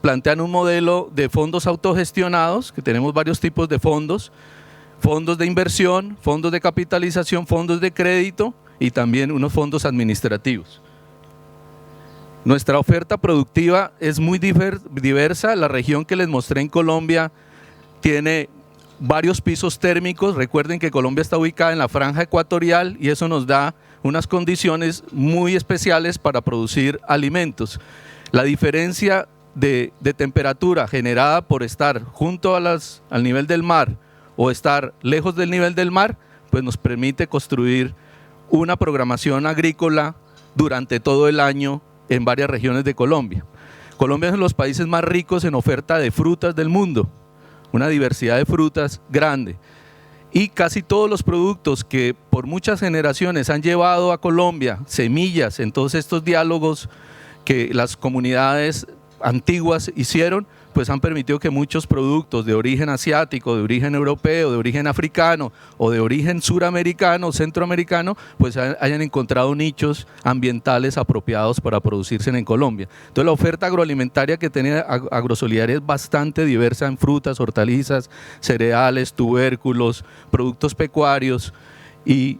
plantean un modelo de fondos autogestionados, que tenemos varios tipos de fondos de inversión, fondos de capitalización, fondos de crédito y también unos fondos administrativos. Nuestra oferta productiva es muy diversa. La región que les mostré en Colombia tiene varios pisos térmicos. Recuerden que Colombia está ubicada en la franja ecuatorial y eso nos da unas condiciones muy especiales para producir alimentos. La diferencia de temperatura generada por estar junto al nivel del mar o estar lejos del nivel del mar, pues nos permite construir una programación agrícola durante todo el año en varias regiones de Colombia. Colombia es uno de los países más ricos en oferta de frutas del mundo, una diversidad de frutas grande. Y casi todos los productos que por muchas generaciones han llevado a Colombia semillas en todos estos diálogos que las comunidades antiguas hicieron, pues han permitido que muchos productos de origen asiático, de origen europeo, de origen africano o de origen suramericano, centroamericano, pues hayan encontrado nichos ambientales apropiados para producirse en Colombia. Entonces la oferta agroalimentaria que tiene Agrosolidaria es bastante diversa en frutas, hortalizas, cereales, tubérculos, productos pecuarios y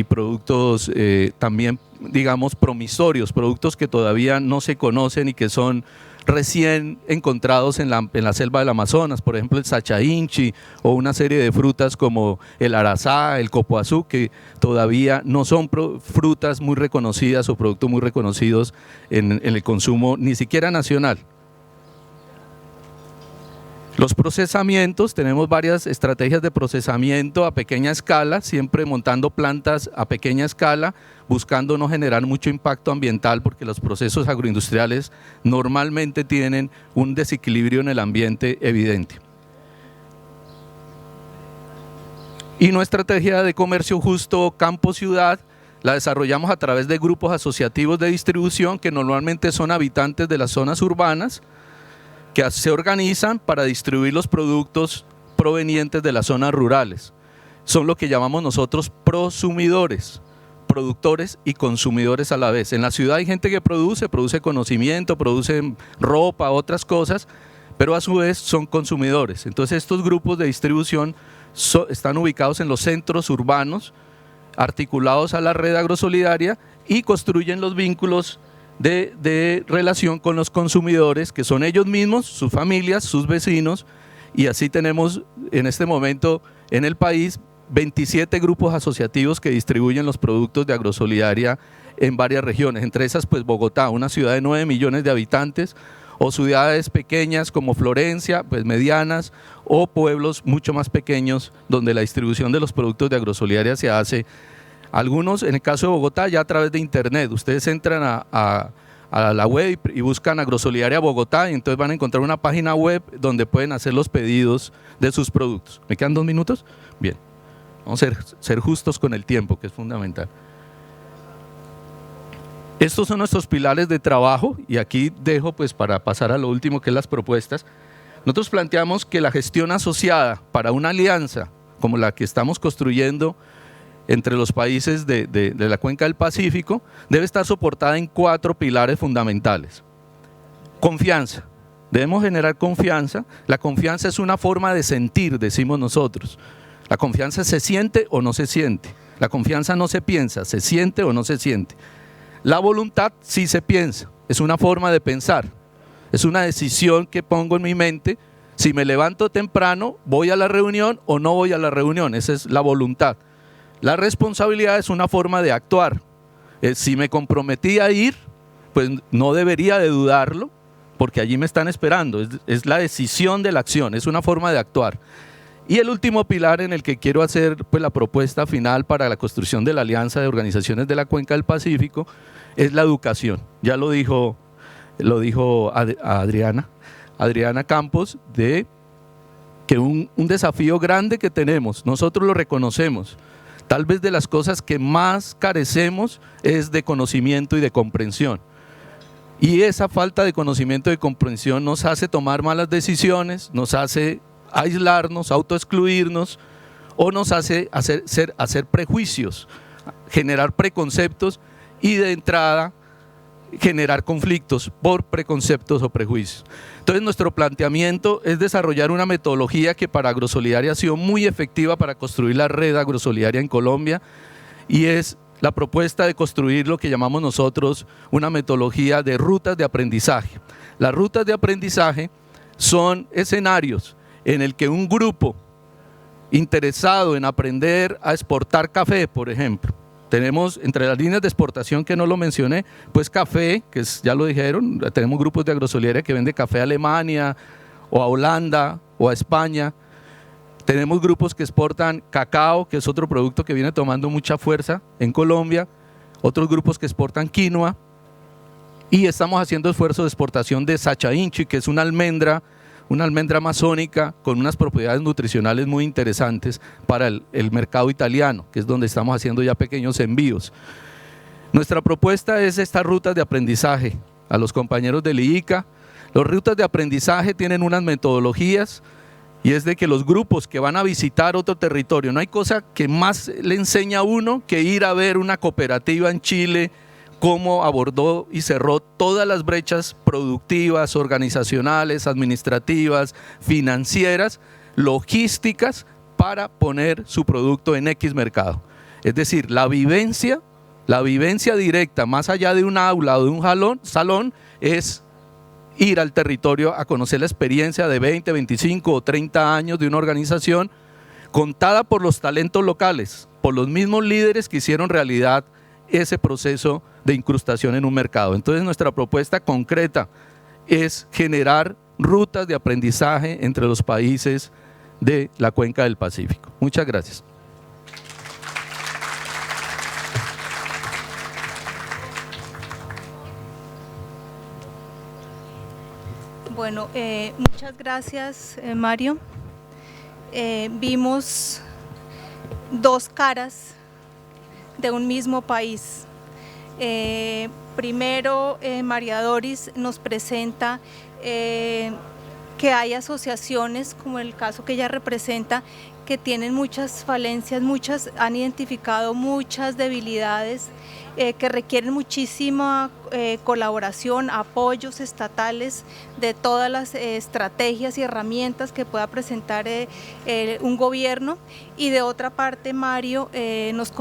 productos también, digamos, promisorios, productos que todavía no se conocen y que son recién encontrados en la selva del Amazonas, por ejemplo el sachainchi o una serie de frutas como el arazá, el copoazú, que todavía no son frutas muy reconocidas o productos muy reconocidos en el consumo ni siquiera nacional. Los procesamientos, tenemos varias estrategias de procesamiento a pequeña escala, siempre montando plantas a pequeña escala, buscando no generar mucho impacto ambiental, porque los procesos agroindustriales normalmente tienen un desequilibrio en el ambiente evidente. Y nuestra estrategia de comercio justo campo-ciudad la desarrollamos a través de grupos asociativos de distribución que normalmente son habitantes de las zonas urbanas, que se organizan para distribuir los productos provenientes de las zonas rurales. Son lo que llamamos nosotros prosumidores, productores y consumidores a la vez. En la ciudad hay gente que produce conocimiento, produce ropa, otras cosas, pero a su vez son consumidores. Entonces estos grupos de distribución están ubicados en los centros urbanos, articulados a la red agrosolidaria y construyen los vínculos de relación con los consumidores, que son ellos mismos, sus familias, sus vecinos, y así tenemos en este momento en el país 27 grupos asociativos que distribuyen los productos de Agrosolidaria en varias regiones, entre esas pues Bogotá, una ciudad de 9 millones de habitantes, o ciudades pequeñas como Florencia, pues medianas, o pueblos mucho más pequeños donde la distribución de los productos de Agrosolidaria se hace. Algunos, en el caso de Bogotá, ya a través de internet. Ustedes entran a la web y buscan Agrosolidaria Bogotá y entonces van a encontrar una página web donde pueden hacer los pedidos de sus productos. ¿Me quedan 2 minutos? Bien, vamos a ser justos con el tiempo, que es fundamental. Estos son nuestros pilares de trabajo y aquí dejo pues para pasar a lo último, que es las propuestas. Nosotros planteamos que la gestión asociada para una alianza como la que estamos construyendo entre los países de la cuenca del Pacífico, debe estar soportada en 4 pilares fundamentales. Confianza. Debemos generar confianza. La confianza es una forma de sentir, decimos nosotros. La confianza se siente o no se siente. La confianza no se piensa, se siente o no se siente. La voluntad sí se piensa, es una forma de pensar. Es una decisión que pongo en mi mente. Si me levanto temprano, ¿voy a la reunión o no voy a la reunión? Esa es la voluntad. La responsabilidad es una forma de actuar. Si me comprometí a ir, pues no debería de dudarlo, porque allí me están esperando. Es la decisión de la acción, es una forma de actuar. Y el último pilar en el que quiero hacer pues, la propuesta final para la construcción de la Alianza de Organizaciones de la Cuenca del Pacífico es la educación. Ya lo dijo Adriana Campos, de que un desafío grande que tenemos, nosotros lo reconocemos. Tal vez de las cosas que más carecemos es de conocimiento y de comprensión. Y esa falta de conocimiento y de comprensión nos hace tomar malas decisiones, nos hace aislarnos, autoexcluirnos, o nos hace hacer prejuicios, generar preconceptos y de entrada generar conflictos por preconceptos o prejuicios. Entonces nuestro planteamiento es desarrollar una metodología que para Agrosolidaria ha sido muy efectiva para construir la red agrosolidaria en Colombia, y es la propuesta de construir lo que llamamos nosotros una metodología de rutas de aprendizaje. Las rutas de aprendizaje son escenarios en el que un grupo interesado en aprender a exportar café, por ejemplo, tenemos entre las líneas de exportación que no lo mencioné, pues café, que ya lo dijeron, tenemos grupos de Agrosolidaria que venden café a Alemania o a Holanda o a España. Tenemos grupos que exportan cacao, que es otro producto que viene tomando mucha fuerza en Colombia, otros grupos que exportan quinoa, y estamos haciendo esfuerzos de exportación de sachainchi, que es una almendra amazónica con unas propiedades nutricionales muy interesantes para el mercado italiano, que es donde estamos haciendo ya pequeños envíos. Nuestra propuesta es estas rutas de aprendizaje a los compañeros del IICA, Las rutas de aprendizaje tienen unas metodologías y es de que los grupos que van a visitar otro territorio, no hay cosa que más le enseña a uno que ir a ver una cooperativa en Chile, cómo abordó y cerró todas las brechas productivas, organizacionales, administrativas, financieras, logísticas, para poner su producto en X mercado. Es decir, la vivencia directa, más allá de un aula o de un salón, es ir al territorio a conocer la experiencia de 20, 25 o 30 años de una organización contada por los talentos locales, por los mismos líderes que hicieron realidad ese proceso de incrustación en un mercado. Entonces nuestra propuesta concreta es generar rutas de aprendizaje entre los países de la Cuenca del Pacífico. Muchas gracias.
Bueno, muchas gracias, Mario. Vimos dos caras de un mismo país. Primero, María Doris nos presenta que hay asociaciones, como el caso que ella representa, que tienen muchas falencias, han identificado muchas debilidades que requieren muchísima colaboración, apoyos estatales de todas las estrategias y herramientas que pueda presentar un gobierno. Y de otra parte, Mario nos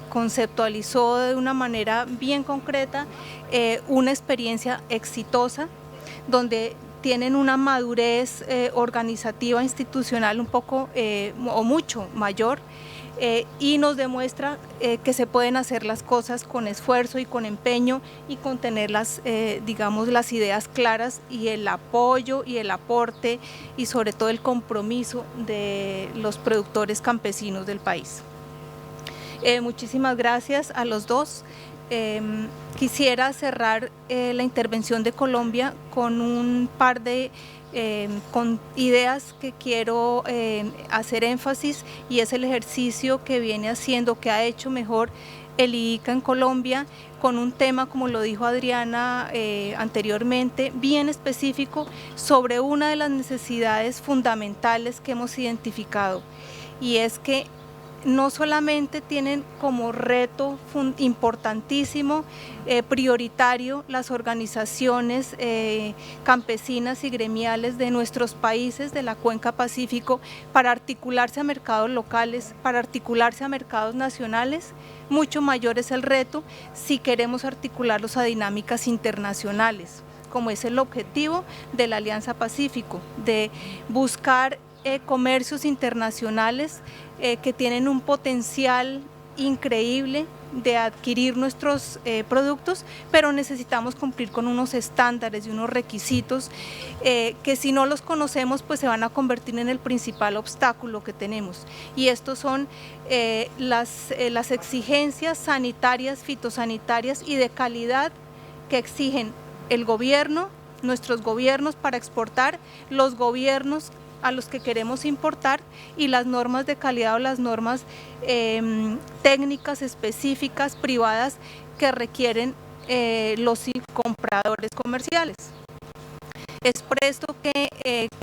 conceptualizó de una manera bien concreta una experiencia exitosa donde tienen una madurez organizativa, institucional un poco o mucho mayor, y nos demuestra que se pueden hacer las cosas con esfuerzo y con empeño y con tener digamos, las ideas claras y el apoyo y el aporte y sobre todo el compromiso de los productores campesinos del país. Muchísimas gracias a los dos. Quisiera cerrar la intervención de Colombia con un par de con ideas que quiero hacer énfasis, y es el ejercicio que viene haciendo, que ha hecho mejor el IICA en Colombia, con un tema, como lo dijo Adriana anteriormente, bien específico sobre una de las necesidades fundamentales que hemos identificado, y es que no solamente tienen como reto importantísimo, prioritario, las organizaciones campesinas y gremiales de nuestros países de la Cuenca Pacífico para articularse a mercados locales, para articularse a mercados nacionales. Mucho mayor es el reto si queremos articularlos a dinámicas internacionales, como es el objetivo de la Alianza Pacífico, de buscar comercios internacionales que tienen un potencial increíble de adquirir nuestros productos, pero necesitamos cumplir con unos estándares y unos requisitos que si no los conocemos pues se van a convertir en el principal obstáculo que tenemos, y estos son las exigencias sanitarias, fitosanitarias y de calidad que exigen el gobierno, nuestros gobiernos para exportar, los gobiernos a los que queremos importar, y las normas de calidad o las normas técnicas específicas privadas que requieren los compradores comerciales. Es por esto que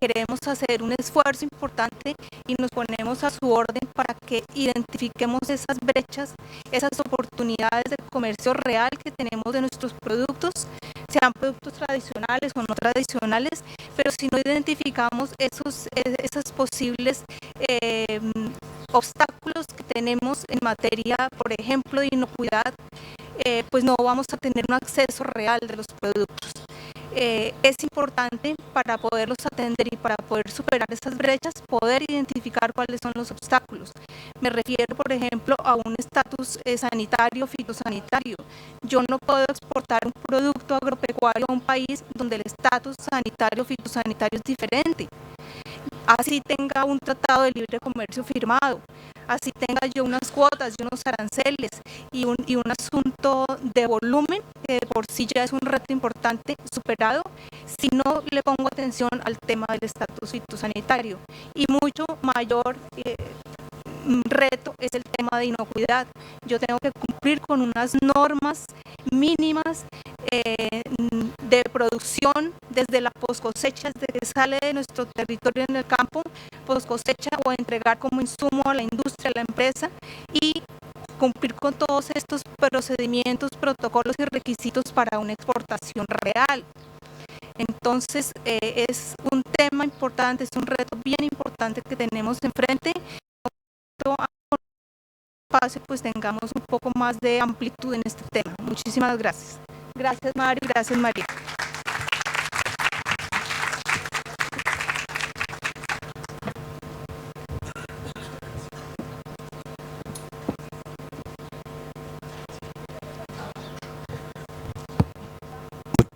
queremos hacer un esfuerzo importante y nos ponemos a su orden para que identifiquemos esas brechas, esas oportunidades de comercio real que tenemos de nuestros productos, sean productos tradicionales o no tradicionales, pero si no identificamos esos posibles obstáculos que tenemos en materia, por ejemplo, de inocuidad, pues no vamos a tener un acceso real de los productos. Es importante para poderlos atender y para poder superar esas brechas, poder identificar cuáles son los obstáculos. Me refiero, por ejemplo, a un estatus sanitario, fitosanitario. Yo no puedo exportar un producto agropecuario a un país donde el estatus sanitario, fitosanitario es diferente. Así tenga un tratado de libre comercio firmado, así tenga yo unas cuotas y unos aranceles y un asunto de volumen, que por sí ya es un reto importante superado, si no le pongo atención al tema del estatus fitosanitario. Y mucho mayor reto es el tema de inocuidad. Yo tengo que cumplir con unas normas mínimas de producción desde la poscosecha, desde que sale de nuestro territorio en el campo, poscosecha o entregar como insumo a la industria, a la empresa, y cumplir con todos estos procedimientos, protocolos y requisitos para una exportación real. Entonces es un tema importante, es un reto bien importante que tenemos enfrente. Pues tengamos un poco más de amplitud en este tema. Muchísimas gracias. Gracias, Mario. Gracias, María.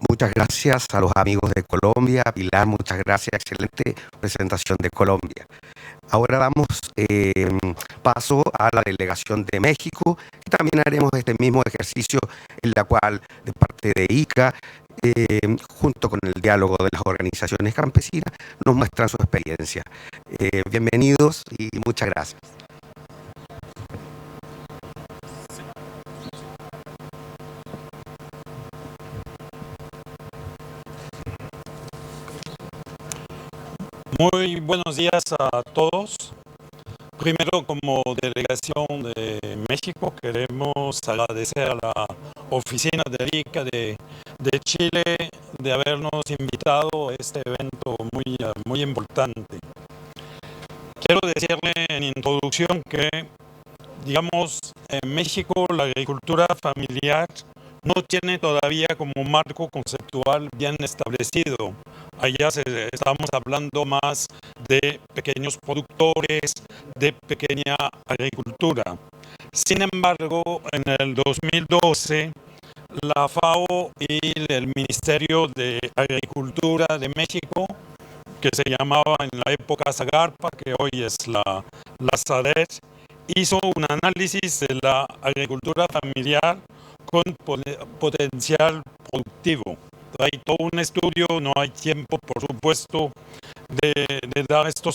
Muchas gracias a los amigos de Colombia. Pilar, muchas gracias. Excelente presentación de Colombia. Ahora damos paso a la delegación de México, y también haremos este mismo ejercicio en la cual, de parte de ICA, junto con el diálogo de las organizaciones campesinas, nos muestran su experiencia. Bienvenidos y muchas gracias.
Muy buenos días a todos. Primero, como delegación de México, queremos agradecer a la oficina de ICA de Chile de habernos invitado a este evento muy importante. Quiero decirle en introducción que, digamos, en México la agricultura familiar no tiene todavía como marco conceptual bien establecido. Allá estamos hablando más de pequeños productores, de pequeña agricultura. Sin embargo, en el 2012, la FAO y el Ministerio de Agricultura de México, que se llamaba en la época Zagarpa, que hoy es la SADER, hizo un análisis de la agricultura familiar con potencial productivo. Hay todo un estudio, no hay tiempo, por supuesto, de dar estos